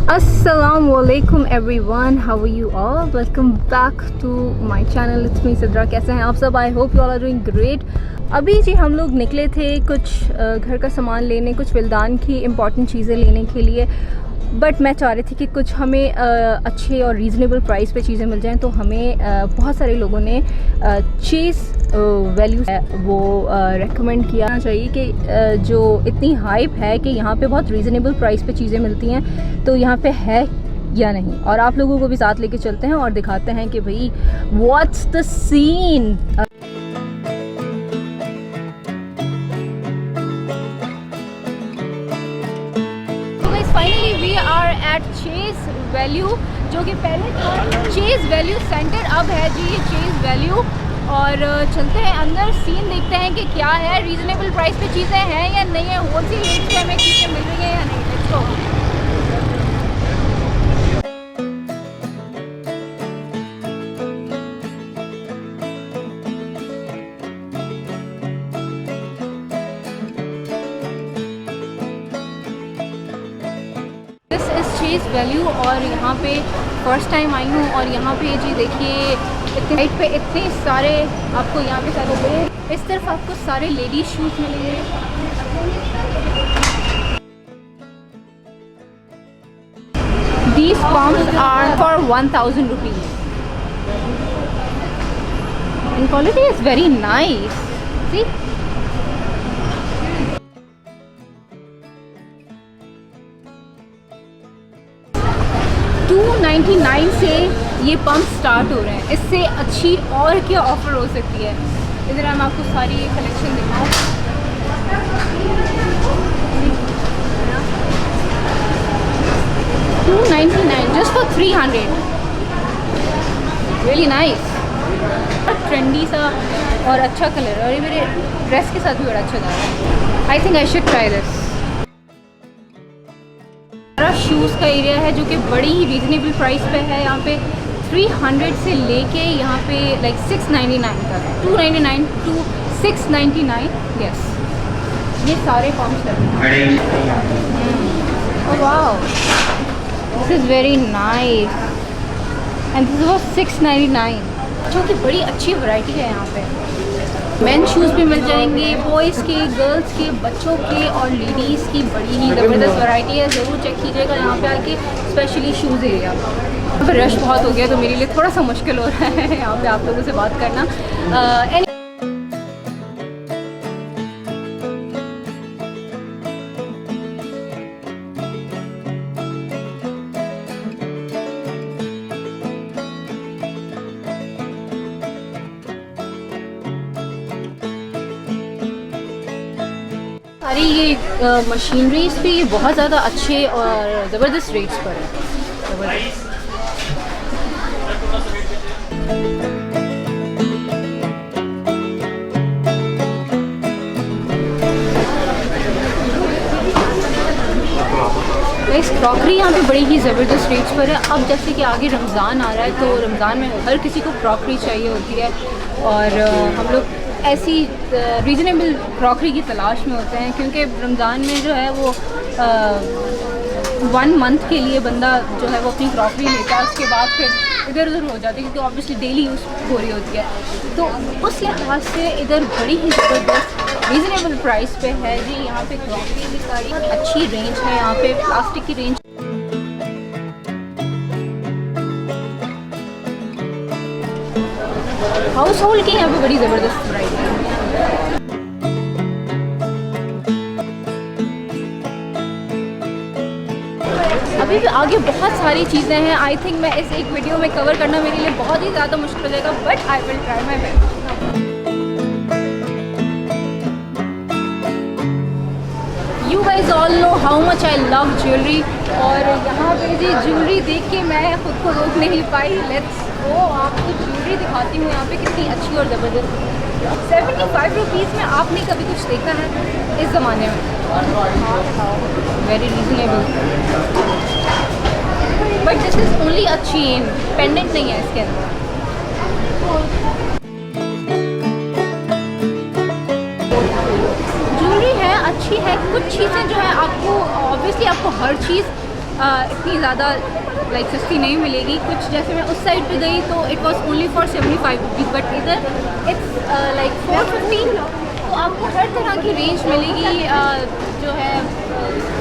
Assalamualaikum everyone, how are you all? Welcome back to my channel. It's me Sidra. कैसे हैं आप सब? I hope you all are doing great। अभी जी हम लोग निकले थे कुछ घर का सामान लेने, कुछ विल्दान की इम्पॉर्टेंट चीज़ें लेने के लिए। बट मैं चाह रही थी कि कुछ हमें अच्छे और रीज़नेबल प्राइस पे चीज़ें मिल जाएं। तो हमें बहुत सारे लोगों ने चीज़ वैल्यू है वो रेकमेंड किया चाहिए कि जो इतनी हाइप है कि यहाँ पे बहुत रीज़नेबल प्राइस पे चीज़ें मिलती हैं, तो यहाँ पे है या नहीं। और आप लोगों को भी साथ लेके चलते हैं और दिखाते हैं कि भाई what's the scene. Finally we are at chase value, जो कि पहले था चेज वैल्यू सेंटर, अब है जी ये चेज वैल्यू। और चलते हैं अंदर, सीन देखते हैं कि क्या है, रीज़नेबल प्राइस पे चीज़ें हैं या नहीं है, होलसेल रेट पे हमें चीज़ें मिल रही हैं या नहीं। Let's go. चेज वैल्यू और यहाँ पे फर्स्ट टाइम आई हूँ। और यहाँ पे जी देखिए इतने हाइट पे इतने सारे आपको यहाँ पे सारे, इस तरफ आपको सारे लेडीज शूज़ मिलेंगे। These pumps are for 1000 rupees and quality is very nice. See? $299 से ये पंप स्टार्ट हो रहे हैं। इससे अच्छी और क्या ऑफ़र हो सकती है। इधर हम आपको सारी ये कलेक्शन दिखाऊँ। $299 just for 300, really nice. Trendy सा और अच्छा कलर, और ये मेरे ड्रेस के साथ भी बड़ा अच्छा जा रहा है। I think I should try this. Shoes का एरिया है जो कि बड़ी ही रीज़नेबल प्राइस पे है। यहाँ पे 300 से लेके यहाँ पे लाइक 699 तक, 299 टू 699। यस, ये सारे पम्प्स हैं। Oh wow, this is very nice and this was 699, जो कि बड़ी अच्छी वैरायटी है यहाँ पे। मेन शूज़ भी मिल जाएंगे, बॉयज़ के, गर्ल्स के, बच्चों के और लेडीज़ की बड़ी ही ज़बरदस्त वैरायटी है। ज़रूर चेक कीजिएगा यहाँ पे आके, स्पेशली शूज़ एरिया। यहाँ पर रश बहुत हो गया तो मेरे लिए थोड़ा सा मुश्किल हो रहा है यहाँ पे आप लोगों से बात करना। सारी ये मशीनरीज भी बहुत ज़्यादा अच्छे और ज़बरदस्त रेट्स पर है। ज़बरदस्त। इस क्रॉकरी यहाँ पे बड़ी ही ज़बरदस्त रेट्स पर है। अब जैसे कि आगे रमज़ान आ रहा है तो रमज़ान में हर किसी को क्रॉकरी चाहिए होती है, और हम लोग ऐसी रीज़नेबल क्रॉकरी की तलाश में होते हैं, क्योंकि रमज़ान में जो है वो 1 मंथ के लिए बंदा जो है वो अपनी क्रॉकरी लेता है, उसके बाद फिर इधर उधर हो जाती है क्योंकि ऑब्वियसली डेली यूज़ हो रही होती है। तो उस लिहाज से इधर बड़ी ही ज़बरदस्त रीज़नेबल प्राइस पे है जी। यहाँ पे क्रॉकरी की सारी अच्छी रेंज है, यहाँ पे प्लास्टिक की रेंज, हाउस होल्ड की यहाँ पे बड़ी ज़बरदस्त वैरायटी है। अभी भी आगे बहुत सारी चीज़ें हैं। आई थिंक मैं इस एक वीडियो में कवर करना मेरे लिए बहुत ही ज़्यादा मुश्किल हो जाएगा, but I will try my best. You guys all know how much I love jewelry, और यहाँ पे जी ज्वेलरी देख के मैं खुद को रोक नहीं पाई। लेट्स गो, आपको ज्वेलरी दिखाती हूँ यहाँ पे कितनी अच्छी और ज़बरदस्त। 75 रुपीज़ में आपने कभी कुछ देखा है इस ज़माने में? Very reasonable, but this is only a chain, pendant नहीं है इसके अंदर। ज्वेलरी है, अच्छी है। कुछ चीज़ें जो है आपको ऑब्वियसली आपको हर चीज़ इतनी ज़्यादा लाइक सस्ती नहीं मिलेगी। कुछ जैसे मैं उस साइड पे गई तो it was only for 75 rupees, but इधर इट्स लाइक 450। तो आपको हर तरह की रेंज मिलेगी, जो है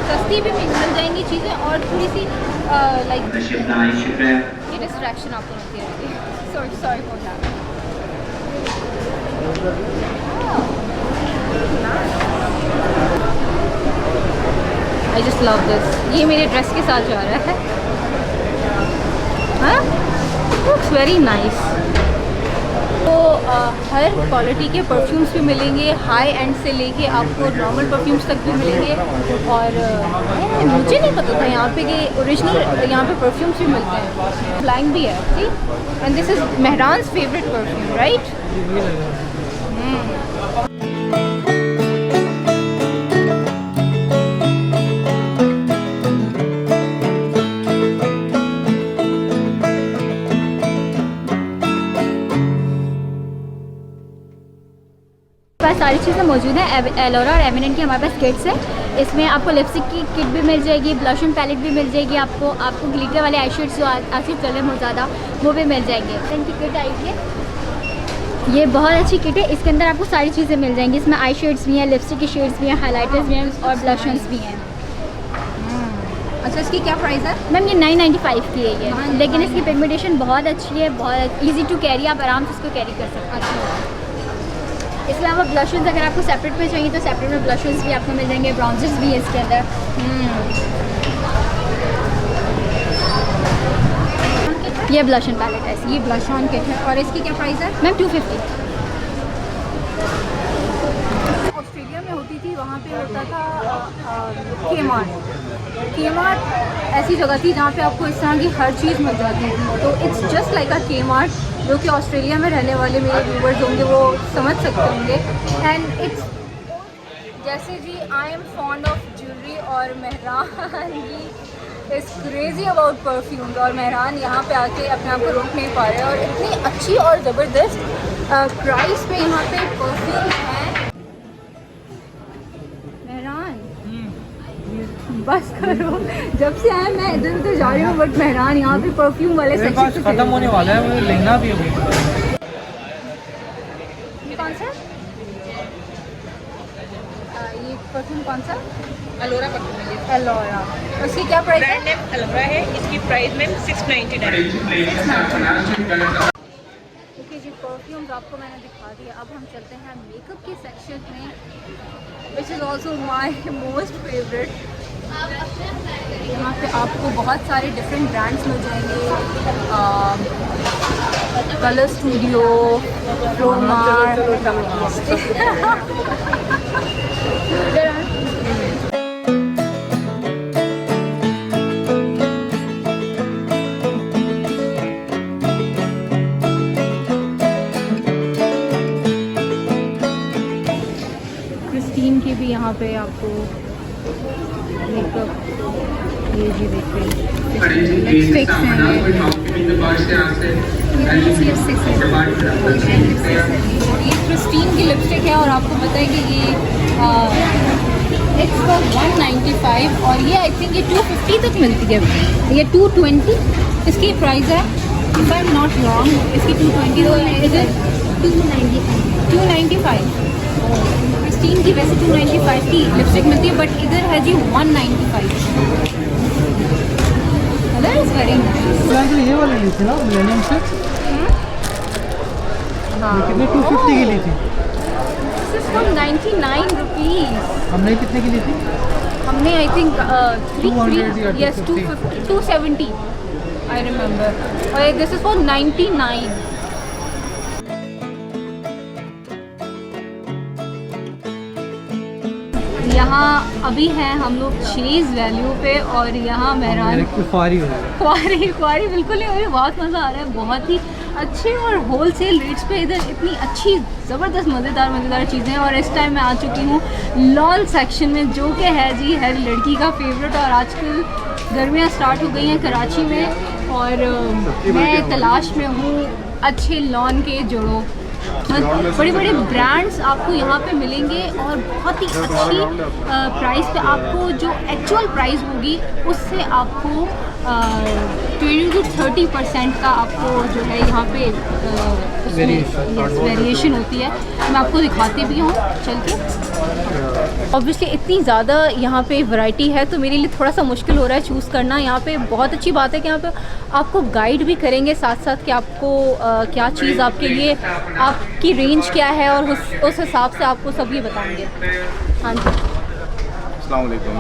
सस्ती भी मिल जाएंगी चीज़ें, और थोड़ी सी लाइक ये डिस्ट्रैक्शन आपको मिलती रहेगी। Sorry for that. I just love this. ये मेरे ड्रेस के साथ जा रहा है। हाँ, लुक्स वेरी नाइस। तो हर क्वालिटी के परफ्यूम्स भी मिलेंगे, हाई एंड से लेके आपको नॉर्मल परफ्यूम्स तक भी मिलेंगे। और मुझे नहीं पता था यहाँ पे कि ओरिजिनल यहाँ पे परफ्यूम्स भी मिलते हैं। फ्लाइंग भी है, see, and this is Mehran's favourite perfume, right? सारी चीज़ें मौजूद हैं। एलोरा और एमिनेंट की हमारे पास किट्स है। इसमें आपको लिपस्टिक की किट भी मिल जाएगी, ब्लश एंड पैलेट भी मिल जाएगी, आपको ग्लिटर वाले आई शेड्स जो आजकल चल रहे हैं बहुत ज़्यादा, वो भी मिल जाएंगे। इनकी किट आई है, ये बहुत अच्छी किट है। इसके अंदर आपको सारी चीज़ें मिल जाएंगी। इसमें आई शेड्स भी हैं, लिपस्टिक के शेड्स भी हैं, हाईलाइटर्स भी हैं और ब्लशर्स भी हैं। अच्छा, इसकी क्या प्राइस है? मैम ये 995 की है ये, लेकिन इसकी पिगमेंटेशन बहुत अच्छी है, बहुत ईजी टू कैरी, आप आराम से इसको कैरी कर सकते हैं। इसके अलावा ब्लशर्स अगर आपको सेपरेट में चाहिए तो सेपरेट में ब्लशर्स भी आपको मिल जाएंगे, ब्राउन्जर्स भी है इसके अंदर। ये ब्लश एंड पैलेट है, ये ब्लश ऑन किट है। और इसकी क्या प्राइस है? मैम 250। ऑस्ट्रेलिया में होती थी, वहाँ पे होता था के-मार्ट ऐसी जगह थी जहाँ पे आपको इस तरह की हर चीज़ मिल जाती थी। तो इट्स जस्ट लाइक अ के-मार्ट, जो कि ऑस्ट्रेलिया में रहने वाले मेरे व्यूवर्स होंगे वो समझ सकते होंगे। एंड इट्स जैसे जी I am fond of jewellery, और Mehran he is crazy about perfumes, और मेहरान यहाँ पे आके अपने आप को रोक नहीं पा रहे हैं। और इतनी अच्छी और ज़बरदस्त प्राइस पे यहाँ पे परफ्यूम है। बस करो, जब से आए मैं इधर उधर जा रही हूँ, बट मेहरान यहाँ पे परफ्यूम वाले सेक्शन से खत्म होने वाला है, मुझे लेना भी अभी। कौन सा? ये परफ्यूम कौन सा? अलोरा परफ्यूम है। एलोरा। उसकी क्या प्राइस है? ब्रांड नेम अलोरा है, इसकी प्राइस में 699। ओके जी, परफ्यूम्स आपको मैंने दिखा दिया। अब हम चलते हैं मेकअप के सेक्शन में, which is also my most favourite. यहाँ पे आपको बहुत सारे डिफरेंट ब्रांड्स मिल जाएंगे, कलर स्टूडियो, प्रोमार। क्रिस्टीन की भी यहाँ पे आपको मेकअप, ये जी देखिए लिपस्टिक्स हैं, ये क्रिस्टीन की लिपस्टिक है। और आपको पता है कि ये इट्स फॉर 195, और ये आई थिंक ये 250 तक मिलती है। ये 220 इसकी प्राइस है, if I am not wrong. इसकी 220 295। क्रिस्टीन की वैसे 295 की लिपस्टिक मिलती है, बट इधर है जी 195। Colour is very nice. ये वाली ली थी ना मिलेनियम से, कितने 250 की ली थी? This is from 99 rupees. हमने कितने की ली थी? हमने I think 200 yes 250 270 I remember, और दिस इज फॉर 99। यहाँ अभी हैं हम लोग चीज़ वैल्यू पे, और यहाँ मेहरान क्वारी बिल्कुल नहीं हो रही। बहुत मज़ा आ रहा है, बहुत ही अच्छे और होलसेल रेट्स पे इधर इतनी अच्छी ज़बरदस्त मज़ेदार चीज़ें हैं। और इस टाइम मैं आ चुकी हूँ लॉल सेक्शन में, जो कि है जी हर लड़की का फेवरेट। और आजकल गर्मियाँ स्टार्ट हो गई हैं कराची में, और मैं तलाश में हूँ अच्छे लॉन के जोड़ों बड़े बड़े ब्रांड्स आपको यहाँ पे मिलेंगे और बहुत ही अच्छी प्राइस पे आपको जो एक्चुअल प्राइस होगी उससे आपको 20 to 30% का आपको जो है यहाँ पे वेरिएशन होती है। मैं आपको दिखाती भी हूँ चल के। ऑब्वियसली इतनी ज़्यादा यहाँ पे वैरायटी है तो मेरे लिए थोड़ा सा मुश्किल हो रहा है चूज़ करना। यहाँ पे बहुत अच्छी बात है कि यहाँ पे आपको गाइड भी करेंगे साथ साथ कि आपको क्या चीज़ आपके लिए आपकी रेंज क्या है और उस हिसाब से आपको सब ये बताएंगे। हाँ जी, अस्सलाम वालेकुम।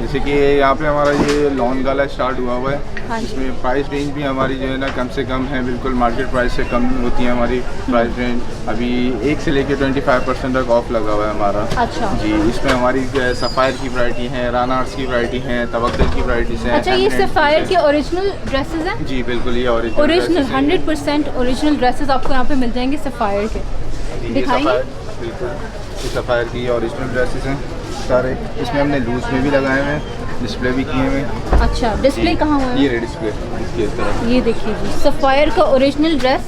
जैसे कि यहाँ पे हमारा ये लॉन गाला स्टार्ट हुआ हुआ है। हाँ जी। इसमें प्राइस रेंज भी हमारी जो है ना कम से कम है, बिल्कुल मार्केट प्राइस से कम होती है हमारी प्राइस रेंज। अभी 1 से लेकर 25% तक ऑफ लगा हुआ है हमारा। अच्छा जी, इसमें हमारी सफ़ायर की वैरायटी है, राना आर्ट्स की वैरायटी है, तवक्कुल की वैराइटीज़ हैं। अच्छा, ये सफ़ायर के ओरिजिनल ड्रेसेस हैं? जी बिल्कुल, ये ओरिजिनल 100% ओरिजिनल ड्रेसेस आपको यहाँ पे मिल जाएंगे सफ़ायर के। दिखाएंगे? बिल्कुल, ये सफ़ायर की ओरिजिनल ड्रेसेस हैं सारे। इसमें हमने लूज में भी लगाए हुए हैं, डिस्प्ले भी किए हुए हैं। अच्छा, डिस्प्ले कहाँ हुआ है? ये डिस्प्ले इसकी तरफ। ये देखिए जी, सफ़ायर का ओरिजिनल ड्रेस।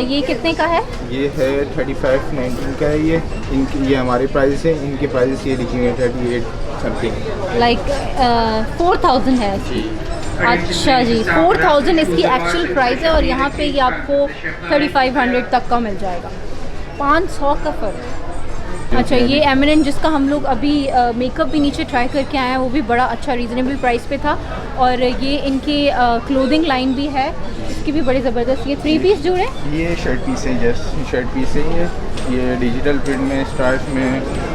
ये कितने का है? ये है 35-19 का है। ये हमारे प्राइस है, इनके प्राइस ये लिखी हुई है 38 समथिंग। लाइक 4000 है इसकी। अच्छा जी, 4000 इसकी एक्चुअल प्राइस है और यहाँ पे ये आपको 3500 तक का मिल जाएगा। 500 का फ़र्क। अच्छा, ये एमिनेंट जिसका हम लोग अभी मेकअप भी नीचे ट्राई करके आए हैं, वो भी बड़ा अच्छा रीज़नेबल प्राइस पे था। और ये इनकी क्लोथिंग लाइन भी है, इसकी भी बड़ी ज़बरदस्त। ये 3 पीस जोड़े, ये शर्ट पीस है, जस्ट शर्ट पीस है। ये डिजिटल प्रिंट में, स्ट्राइप में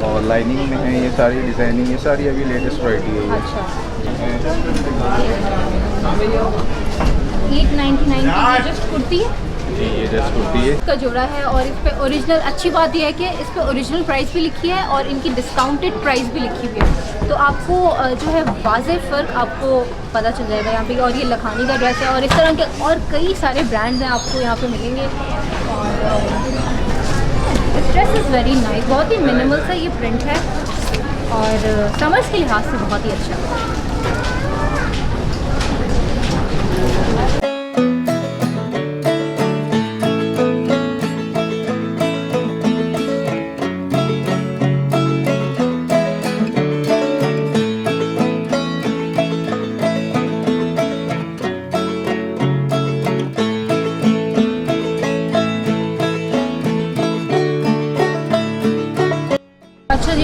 और लाइनिंग में है। ये सारी डिज़ाइनिंग, ये सारी अभी लेटेस्ट वैरायटी है। अच्छा 899 की जस्ट कुर्ती है। जी, ये जस्ट कुर्ती है। इसका जोड़ा है और इस पे ओरिजिनल, अच्छी बात यह है कि इस पे ओरिजिनल प्राइस भी लिखी है और इनकी डिस्काउंटेड प्राइस भी लिखी हुई है, तो आपको जो है वाज़ेह फ़र्क आपको पता चल जाएगा यहाँ पे। और ये लखानी का ड्रेस है और इस तरह के और कई सारे ब्रांड्स हैं आपको यहाँ पे मिलेंगे। और this dress is very nice, बहुत ही मिनिमल सा ये प्रिंट है और समर्स के लिहाज से बहुत ही अच्छा है।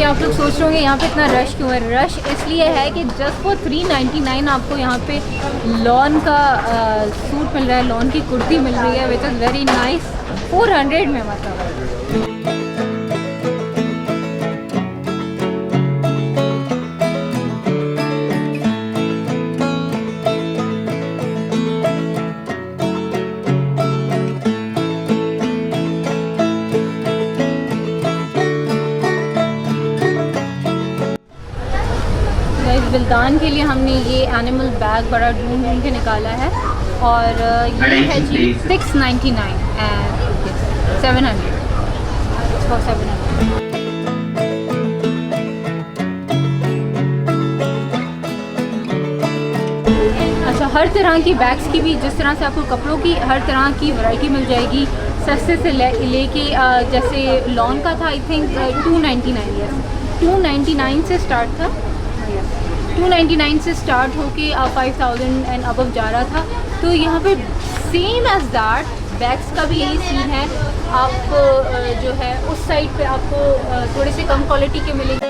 आप लोग सोच रहे होंगे यहाँ पे इतना रश क्यों है? रश इसलिए है कि जस्ट फॉर 399 आपको यहाँ पे लॉन का सूट मिल रहा है, लॉन की कुर्ती मिल रही है, विच इज़ वेरी नाइस। 400 में मतलब। विल्दान के लिए हमने ये एनिमल बैग बड़ा ढूंढ ढूंढ के निकाला है और ये है जी 699 एंड 700 फॉर 700। अच्छा, हर तरह की बैग्स की भी, जिस तरह से आपको कपड़ों की हर तरह की वैरायटी मिल जाएगी, सस्ते से लेके जैसे लॉन का था आई थिंक 299, यस 299 से स्टार्ट था। 299 से स्टार्ट होके 5000 एंड अबव जा रहा था। तो यहाँ पे सेम एज दैट बैग्स का भी यही सीन है। आपको जो है उस साइड पे आपको थोड़े से कम क्वालिटी के मिलेंगे।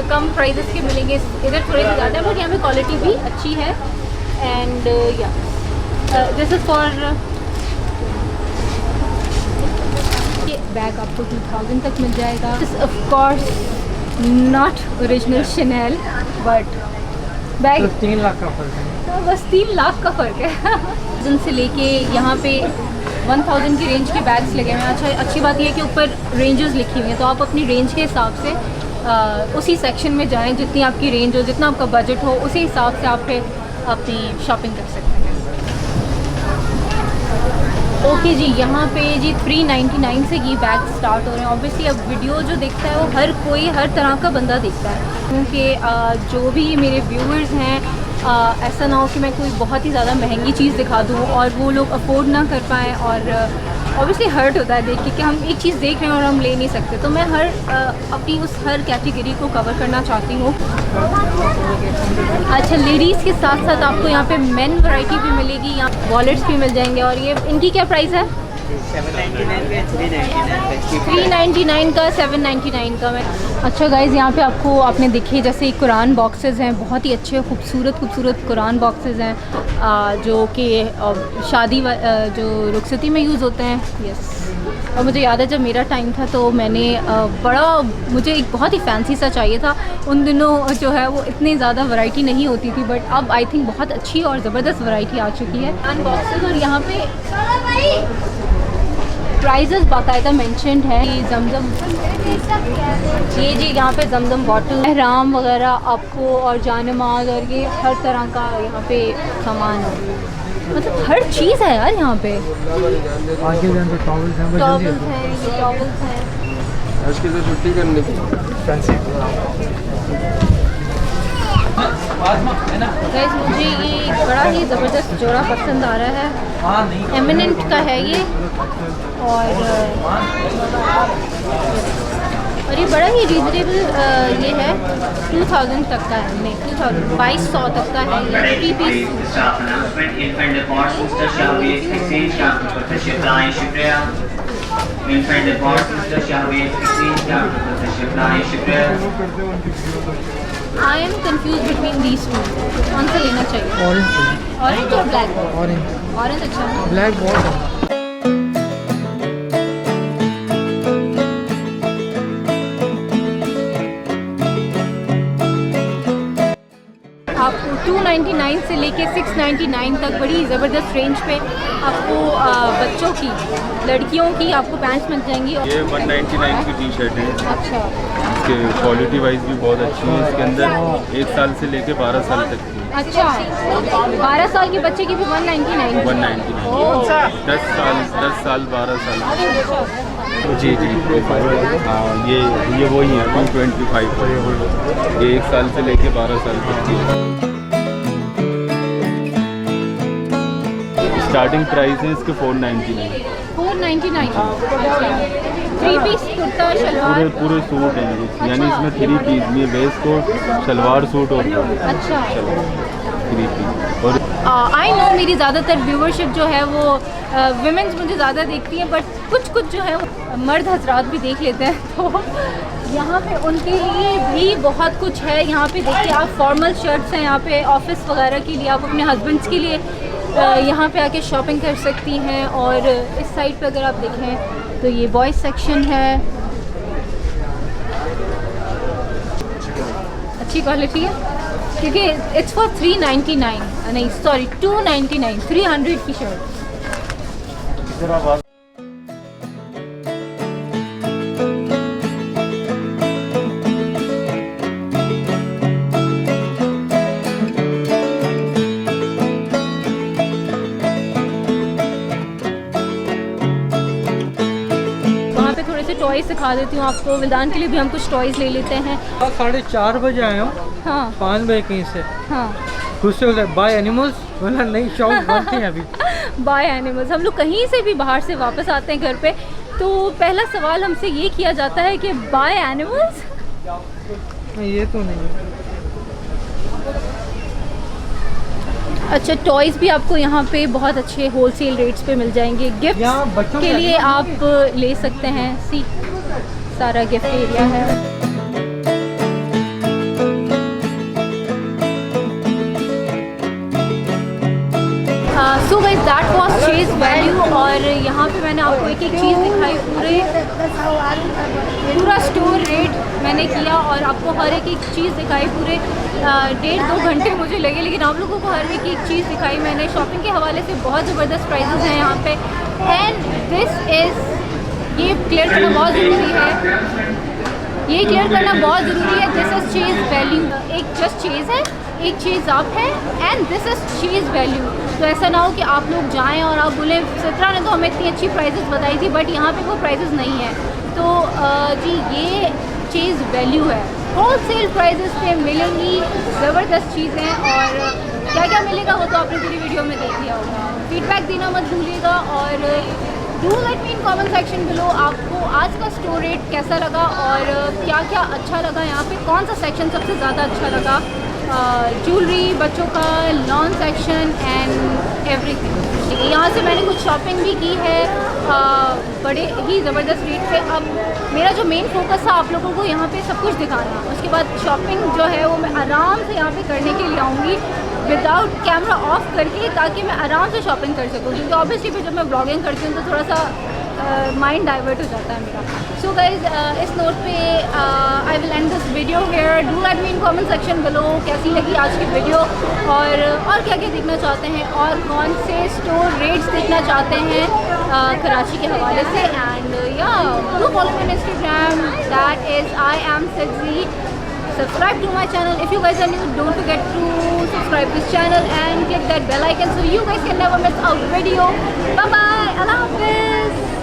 कम प्राइसेस के मिलेंगे, इधर थोड़े से ज़्यादा है बट यहाँ पे क्वालिटी भी अच्छी है। एंड या दिस इज़ फॉर ये बैग आपको 2000 तक मिल जाएगा। Of course not original Chanel but bag 3 lakh का फ़र्क है। तो बस 3 लाख का फ़र्क है। से लेके यहाँ पे 1000 की रेंज के बैग्स लगे हुए हैं। अच्छा, अच्छी बात यह है कि ऊपर रेंजेस लिखी हुई हैं, तो आप अपनी रेंज के हिसाब से उसी सेक्शन में जाएं, जितनी आपकी रेंज हो, जितना आपका बजट हो, उसी हिसाब से आप फिर अपनी शॉपिंग कर सकते हैं। ओके जी, यहाँ पे जी 399 से ये बैग स्टार्ट हो रहे हैं। ऑब्वियसली अब वीडियो जो देखता है वो हर कोई हर तरह का बंदा देखता है, क्योंकि जो भी मेरे व्यूअर्स हैं ऐसा ना हो कि मैं कोई बहुत ही ज़्यादा महंगी चीज़ दिखा दूँ और वो लोग अफोर्ड ना कर पाएँ। और ऑब्वियसली हर्ट होता है देख के कि हम एक चीज़ देख रहे हैं और हम ले नहीं सकते। तो मैं अपनी उस हर कैटेगरी को कवर करना चाहती हूँ। अच्छा, लेडीज़ के साथ साथ आपको यहाँ पे मेन वैरायटी भी मिलेगी, यहाँ वॉलेट्स भी मिल जाएंगे। और ये इनकी क्या प्राइस है? 399 का, 799 का। मैं अच्छा गाइज़, यहाँ पे आपको आपने देखे जैसे कुरान बॉक्सेस हैं, बहुत ही अच्छे खूबसूरत कुरान बॉक्सेस हैं जो कि शादी जो रुखसती में यूज़ होते हैं। यस, और मुझे याद है जब मेरा टाइम था तो मैंने मुझे एक बहुत ही फैंसी सा चाहिए था। उन दिनों जो है वो इतनी ज़्यादा वैरायटी नहीं होती थी, बट अब आई थिंक बहुत अच्छी और ज़बरदस्त वैरायटी आ चुकी है अनबॉक्सेस। और यहाँ पे प्राइजेस बाकायदा मेंशन्ड है। ये जमजम, ये जी यहाँ पे जमजम बॉटल, एहराम वगैरह आपको, और जानमाज, और ये हर तरह का यहाँ पे सामान है। मतलब हर चीज़ है यार यहाँ पे। आगे जान तो टॉवल्स हैं, ये टॉवल्स हैं। आज की तो छुट्टी करने की फैंसी। गाइस, मुझे ये बड़ा ही ज़बरदस्त जोड़ा पसंद आ रहा है। एमिनेंट का है ये, और ये बड़ा ही रीजनेबल ये है। 2000 तक का है, नहीं 2200 तक का है ये 3 piece. I am confuse between these two, कौन सा लेना चाहिए? ऑरेंज और ब्लैक? ऑरेंज अच्छा है। ब्लैक बहुत आपको 299 से लेके 699 तक बड़ी ज़बरदस्त रेंज पे आपको बच्चों की, लड़कियों की आपको पैंट्स मिल जाएंगी। ये 199 की टी शर्ट है। अच्छा, इसके क्वालिटी वाइज भी बहुत अच्छी है। इसके अंदर 1 साल से लेके 12 साल तक की। अच्छा, 12 साल के बच्चे की भी 199? 199। 10 साल 12 साल। जी हाँ, ये वही है 225। ये 1 साल से लेके 12 साल तक की। स्टार्टिंग प्राइस है इसके 499। 499। 3 पीस कुर्ता शलवार पूरे सूट हैं ये, यानी इसमें 3 पीस में वेस्ट कोट, शलवार सूट और अच्छा 3 पीस। और आई नो मेरी ज़्यादातर व्यूअरशिप जो है वो विमेंस मुझे ज़्यादा देखती हैं, बट कुछ जो है वो मर्द हजरात भी देख लेते हैं। तो यहाँ पे उनके लिए भी बहुत कुछ है। यहाँ पे देखिए आप, फॉर्मल शर्ट्स हैं यहाँ पे, ऑफिस वगैरह के लिए, आप अपने हस्बैंड्स के लिए यहाँ पे आके शॉपिंग कर सकती हैं। और इस साइड पे अगर आप देखें तो ये बॉयज़ सेक्शन है, अच्छी क्वालिटी है क्योंकि इट्स फॉर 399, नहीं सॉरी 299, 300 की शर्ट। टॉयज़ सिखा देती हूँ आपको। विल्दान के लिए भी हम कुछ टॉयज़ ले लेते हैं। 4:30 बजे आए हूँ। हाँ 5 बजे कहीं से। हाँ, खुद से बोलते बाय एनिमल्स, बोला नहीं शॉप बंद है अभी। By animals. हम लोग कहीं से भी बाहर से वापस आते हैं घर पे तो पहला सवाल हमसे ये किया जाता है कि बाय एनिमल्स। ये तो नहीं है। अच्छा, टॉयज़ भी आपको यहाँ पे बहुत अच्छे होलसेल रेट्स पे मिल जाएंगे। गिफ्ट के लिए आप ले सकते हैं। सी सारा गिफ्ट एरिया है। So guys, that was chase value. और यहाँ पे मैंने आपको एक चीज़ दिखाई, पूरा स्टोर रेट मैंने किया और आपको हर एक चीज़ दिखाई। पूरे 1.5-2 घंटे मुझे लगे, लेकिन आप लोगों को हर एक चीज़ दिखाई मैंने। शॉपिंग के हवाले से बहुत ज़बरदस्त प्राइसेस हैं यहाँ पे। एंड दिस इज़, ये क्लियर करना बहुत ज़रूरी है, ये क्लियर करना बहुत ज़रूरी है। This is chase value. एक जस्ट चेज है, एक चीज़ अप है and this is cheese value. तो ऐसा ना हो कि आप लोग जाएं और आप बोलें सित्रा ने तो हमें इतनी अच्छी प्राइसेस बताई थी बट यहाँ पे वो प्राइसेस नहीं है। तो जी ये चीज़ वैल्यू है, होल सेल प्राइजेस पे मिलेंगी ज़बरदस्त चीज़ें। और क्या क्या मिलेगा वो तो आपने पूरी वीडियो में देख लिया होगा। फीडबैक देना मत भूलिएगा और do let me in comment section below आपको आज का स्टोर रेट कैसा लगा और क्या क्या अच्छा लगा, यहाँ पे कौन सा सेक्शन सबसे ज़्यादा अच्छा लगा, ज्वेलरी, बच्चों का लॉन सेक्शन एंड एवरीथिंग। यहाँ से मैंने कुछ शॉपिंग भी की है बड़े ही ज़बरदस्त रेट पे। अब मेरा जो मेन फोकस था आप लोगों को यहाँ पे सब कुछ दिखाना, उसके बाद शॉपिंग जो है वो मैं आराम से यहाँ पे करने के लिए आऊँगी विदाउट कैमरा ऑफ करके, ताकि मैं आराम से शॉपिंग कर सकूँ। क्योंकि ऑब्वियसली फिर जब मैं ब्लॉगिंग करती हूँ तो थोड़ा सा माइंड डाइवर्ट हो जाता है मेरा। सो गाइज इस नोट पे I will and this video hair. Do let me in comment section below कैसी लगी आज की वीडियो और क्या क्या देखना चाहते हैं और कौन से स्टोर रेट्स देखना चाहते हैं कराची के हवाले से। And yeah do follow me on Instagram, that is I am सिद्जी। Subscribe to my channel if you guys are new. Don't forget to subscribe this channel and click that bell icon so you guys can never miss a video. Bye bye. Allah Hafiz.